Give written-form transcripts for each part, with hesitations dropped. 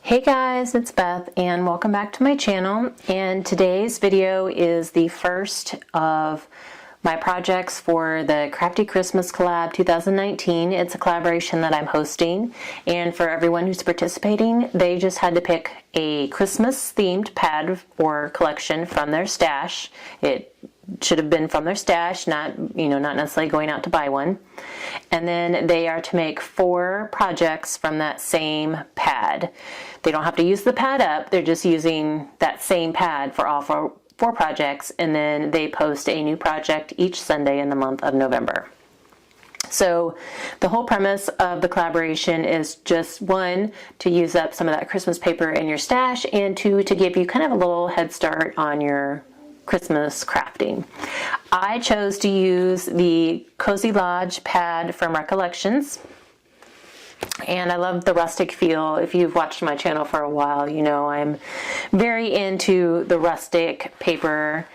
Hey guys, it's Beth and welcome back to my channel, and today's video is the first of my projects for the Crafty Christmas Collab 2019. It's a collaboration that I'm hosting, and for everyone who's participating, they just had to pick a Christmas themed pad or collection from their stash. It should have been from their stash, not necessarily going out to buy one. And then they are to make 4 projects from that same pad. They don't have to use the pad up, they're just using that same pad for all four projects, and then they post a new project each Sunday in the month of November. So the whole premise of the collaboration is just 1, to use up some of that Christmas paper in your stash, and 2, to give you kind of a little head start on your Christmas crafting. I chose to use the Cozy Lodge pad from Recollections, and I love the rustic feel. If you've watched my channel for a while, you know I'm very into the rustic paper.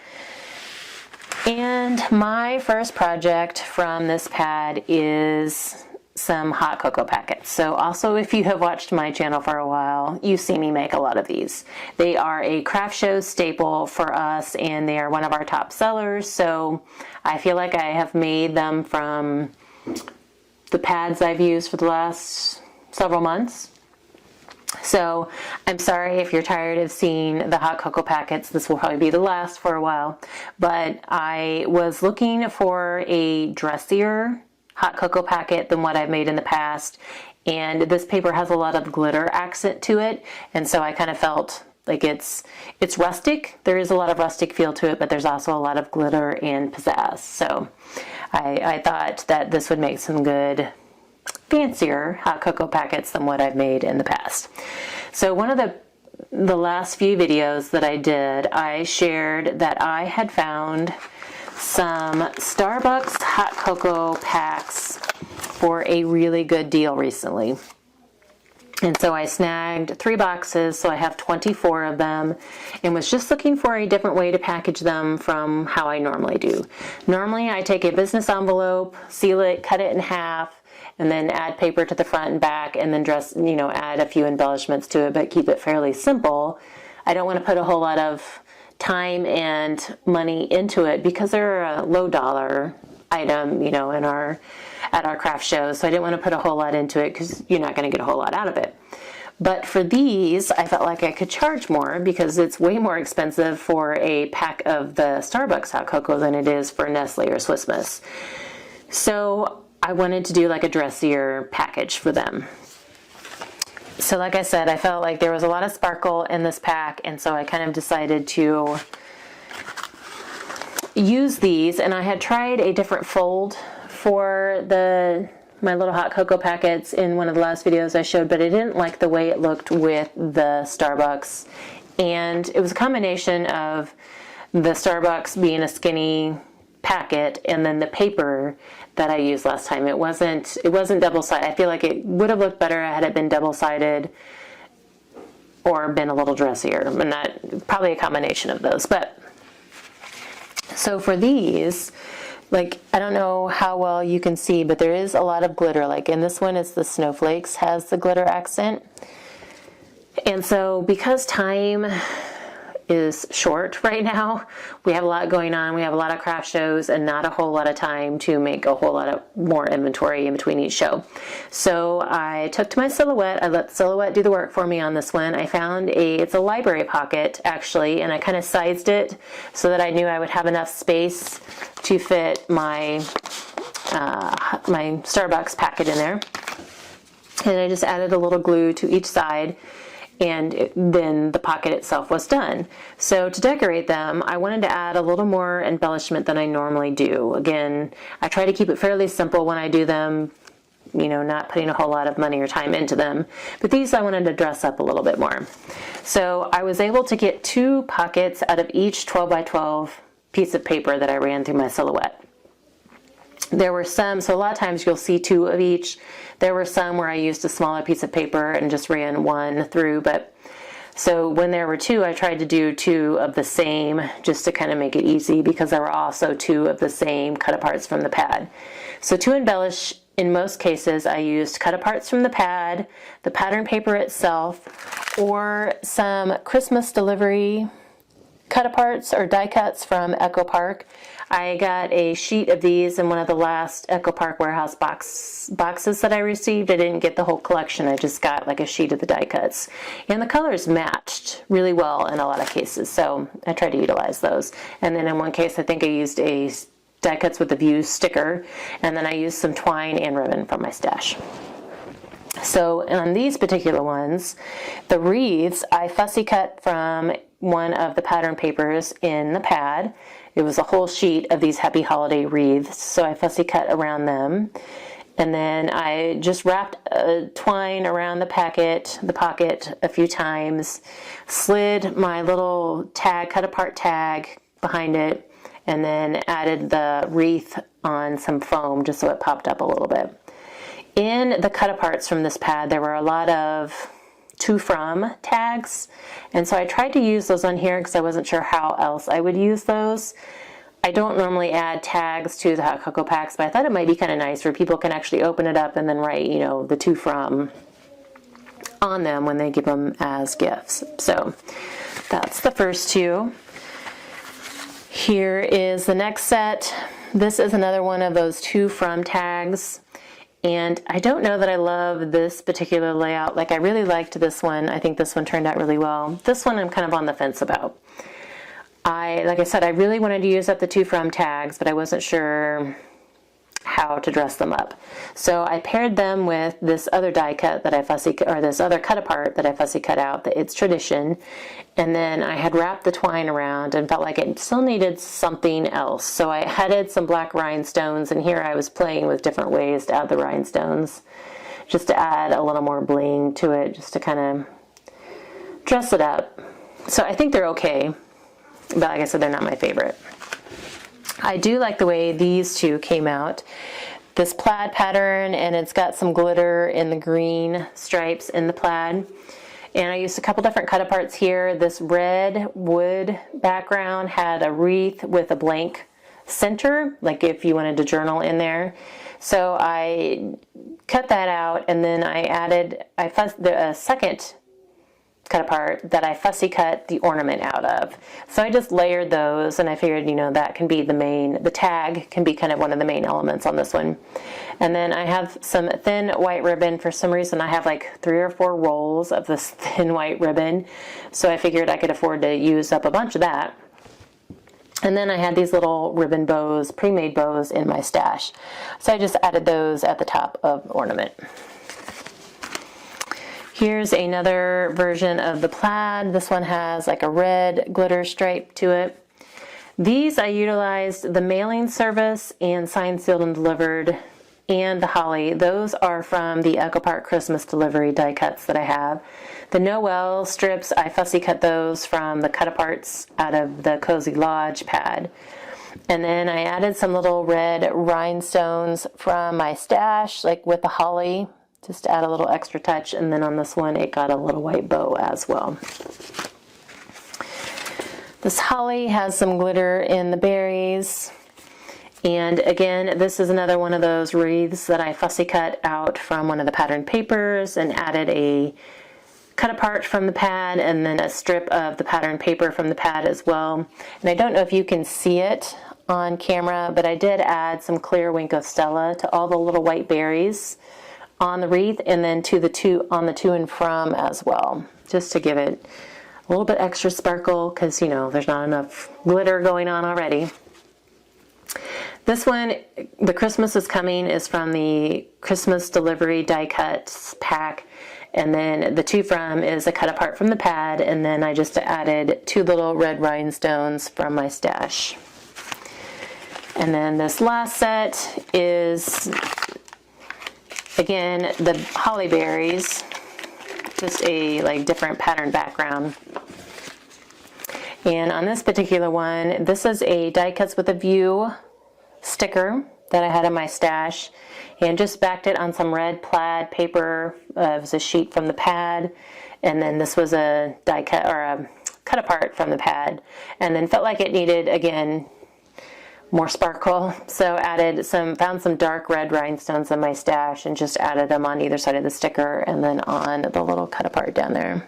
And my first project from this pad is some hot cocoa packets. So also, if you have watched my channel for a while, you've seen me make a lot of these. They are a craft show staple for us, and they are one of our top sellers. So I feel like I have made them from the pads I've used for the last several months. So I'm sorry if you're tired of seeing the hot cocoa packets. This will probably be the last for a while. But I was looking for a dressier hot cocoa packet than what I've made in the past, and this paper has a lot of glitter accent to it, and so I kind of felt like it's rustic. There is a lot of rustic feel to it, but there's also a lot of glitter and pizzazz. So I thought that this would make some good fancier hot cocoa packets than what I've made in the past. So one of the last few videos that I did, I shared that I had found some Starbucks hot cocoa packs for a really good deal recently. And so I snagged 3 boxes, so I have 24 of them, and was just looking for a different way to package them from how I normally do. Normally I take a business envelope, seal it, cut it in half, and then add paper to the front and back, and then add a few embellishments to it, but keep it fairly simple. I don't want to put a whole lot of time and money into it because they're a low dollar item, at our craft shows. So I didn't want to put a whole lot into it because you're not going to get a whole lot out of it. But for these, I felt like I could charge more because it's way more expensive for a pack of the Starbucks hot cocoa than it is for Nestle or Swiss Miss. So I wanted to do like a dressier package for them. So like I said, I felt like there was a lot of sparkle in this pack, and so I kind of decided to use these, and I had tried a different fold for my little hot cocoa packets in one of the last videos I showed, but I didn't like the way it looked with the Starbucks, and it was a combination of the Starbucks being a skinny packet and then the paper that I used last time. It wasn't double-sided. I feel like it would have looked better had it been double-sided or been a little dressier, and that probably a combination of those. But so for these, like, I don't know how well you can see, but there is a lot of glitter. Like in this one, it's the snowflakes has the glitter accent. And so because time is short right now, we have a lot going on. We have a lot of craft shows and not a whole lot of time to make a whole lot of more inventory in between each show. So I took to my Silhouette. I let Silhouette do the work for me on this one. I found it's a library pocket actually, and I kind of sized it so that I knew I would have enough space to fit my my Starbucks packet in there. And I just added a little glue to each side, and then the pocket itself was done. So to decorate them, I wanted to add a little more embellishment than I normally do. Again, I try to keep it fairly simple when I do them, not putting a whole lot of money or time into them. But these I wanted to dress up a little bit more. So I was able to get 2 pockets out of each 12 by 12 piece of paper that I ran through my Silhouette. There were some, so a lot of times you'll see 2 of each. There were some where I used a smaller piece of paper and just ran 1 through, but so when there were 2, I tried to do 2 of the same just to kind of make it easy, because there were also 2 of the same cut aparts from the pad. So to embellish In most cases, I used cut aparts from the pad, the pattern paper itself, or some Christmas delivery cut-aparts or die cuts from Echo Park. I got a sheet of these in one of the last Echo Park warehouse boxes that I received. I didn't get the whole collection. I just got like a sheet of the die cuts. And the colors matched really well in a lot of cases, so I tried to utilize those. And then in one case, I think I used a die cuts with a view sticker, and then I used some twine and ribbon from my stash. So on these particular ones, the wreaths, I fussy cut from one of the pattern papers in the pad. It was a whole sheet of these happy holiday wreaths, so I fussy cut around them. And then I just wrapped twine around the pocket a few times, slid my little tag, cut apart tag behind it, and then added the wreath on some foam just so it popped up a little bit. In the cut aparts from this pad, there were a lot of to from tags, and so I tried to use those on here because I wasn't sure how else I would use those. I don't normally add tags to the hot cocoa packs, but I thought it might be kind of nice where people can actually open it up and then write, you know, the to from on them when they give them as gifts. So that's the first two. Here is the next set. This is another one of those to from tags. And I don't know that I love this particular layout. Like, I really liked this one. I think this one turned out really well. This one I'm kind of on the fence about. Like I said, I really wanted to use up the to from tags, but I wasn't sure how to dress them up. So I paired them with this other die cut that I this other cut apart that I fussy cut out, the It's Tradition. And then I had wrapped the twine around and felt like it still needed something else. So I added some black rhinestones, and here I was playing with different ways to add the rhinestones, just to add a little more bling to it, just to kind of dress it up. So I think they're okay, but like I said, they're not my favorite. I do like the way these two came out. This plaid pattern, and it's got some glitter in the green stripes in the plaid. And I used a couple different cut aparts here. This red wood background had a wreath with a blank center, like if you wanted to journal in there. So I cut that out, and then I added a second cut apart that I fussy cut the ornament out of. So I just layered those, and I figured, you know, that can be the tag can be kind of one of the main elements on this one. And then I have some thin white ribbon. For some reason I have like 3 or 4 rolls of this thin white ribbon, so I figured I could afford to use up a bunch of that. And then I had these little ribbon bows, pre-made bows in my stash, so I just added those at the top of the ornament. Here's another version of the plaid. This one has like a red glitter stripe to it. These I utilized the mailing service and signed, sealed, and delivered, and the holly. Those are from the Echo Park Christmas delivery die cuts that I have. The Noel strips, I fussy cut those from the cut aparts out of the Cozy Lodge pad. And then I added some little red rhinestones from my stash, like with the holly, just to add a little extra touch. And then on this one, it got a little white bow as well. This holly has some glitter in the berries. And again, this is another one of those wreaths that I fussy cut out from one of the pattern papers and added a cut apart from the pad and then a strip of the pattern paper from the pad as well. And I don't know if you can see it on camera, but I did add some clear Wink of Stella to all the little white berries on the wreath, and then on the to and from as well, just to give it a little bit extra sparkle, because, you know, there's not enough glitter going on already. This one, The Christmas is Coming, is from the Christmas delivery die cuts pack, and then the to from is a cut apart from the pad, and then I just added 2 little red rhinestones from my stash. And then this last set is, again, the holly berries, just a like different pattern background. And on this particular one, this is a die cuts with a view sticker that I had in my stash, and just backed it on some red plaid paper. It was a sheet from the pad, and then this was a die cut or a cut apart from the pad, and then felt like it needed, again, more sparkle, so found some dark red rhinestones in my stash and just added them on either side of the sticker and then on the little cut apart down there.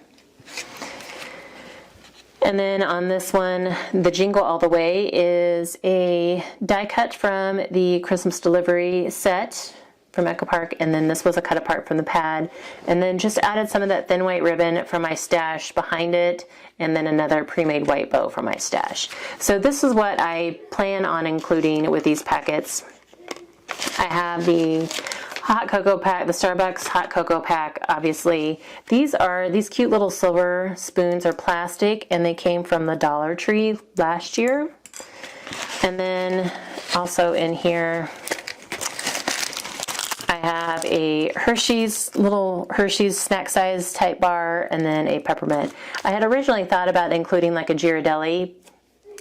And then on this one, the Jingle All the Way is a die cut from the Christmas delivery set from Echo Park, and then this was a cut apart from the pad, and then just added some of that thin white ribbon from my stash behind it, and then another pre-made white bow from my stash. So this is what I plan on including with these packets. I have the hot cocoa pack, the Starbucks hot cocoa pack, obviously. These cute little silver spoons are plastic, and they came from the Dollar Tree last year. And then also in here, I have a little Hershey's snack size type bar, and then a peppermint. I had originally thought about including like a Ghirardelli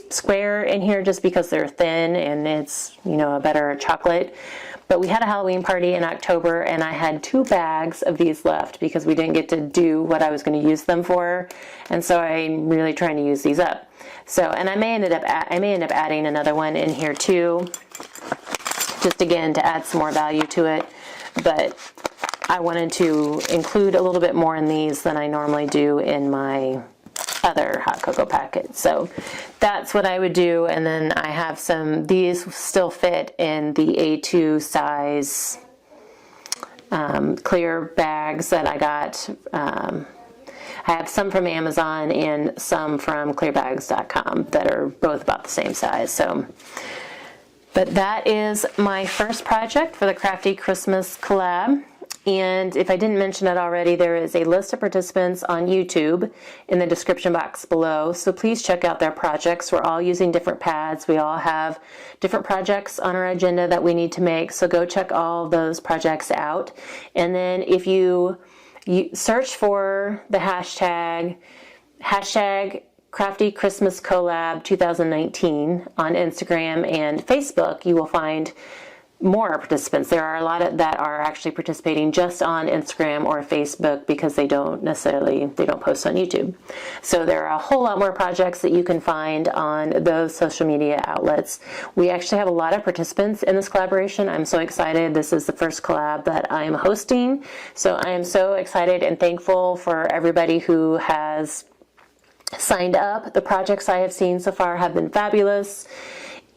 square in here just because they're thin and it's, a better chocolate. But we had a Halloween party in October, and I had 2 bags of these left because we didn't get to do what I was going to use them for, and so I'm really trying to use these up. So, and I may end up adding another one in here too, just again to add some more value to it. But I wanted to include a little bit more in these than I normally do in my other hot cocoa packet. So that's what I would do. And then I have these still fit in the A2 size clear bags that I got. I have some from Amazon and some from clearbags.com that are both about the same size. So, but that is my first project for the Crafty Christmas collab. And if I didn't mention it already, there is a list of participants on YouTube in the description box below. So please check out their projects. We're all using different pads. We all have different projects on our agenda that we need to make. So go check all those projects out. And then if you search for the hashtag Crafty Christmas Collab 2019 on Instagram and Facebook, you will find more participants. There are a lot that are actually participating just on Instagram or Facebook because they don't post on YouTube. So there are a whole lot more projects that you can find on those social media outlets. We actually have a lot of participants in this collaboration. I'm so excited. This is the first collab that I'm hosting. So I am so excited and thankful for everybody who has signed up. The projects I have seen so far have been fabulous,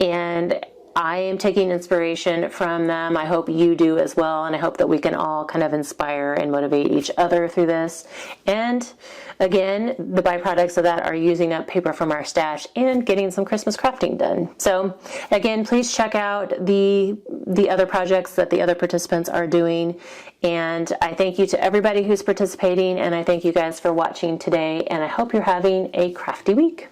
and I am taking inspiration from them. I hope you do as well, and I hope that we can all kind of inspire and motivate each other through this. And again, the byproducts of that are using up paper from our stash and getting some Christmas crafting done. So again, please check out the other projects that the other participants are doing. And I thank you to everybody who's participating, and I thank you guys for watching today, and I hope you're having a crafty week.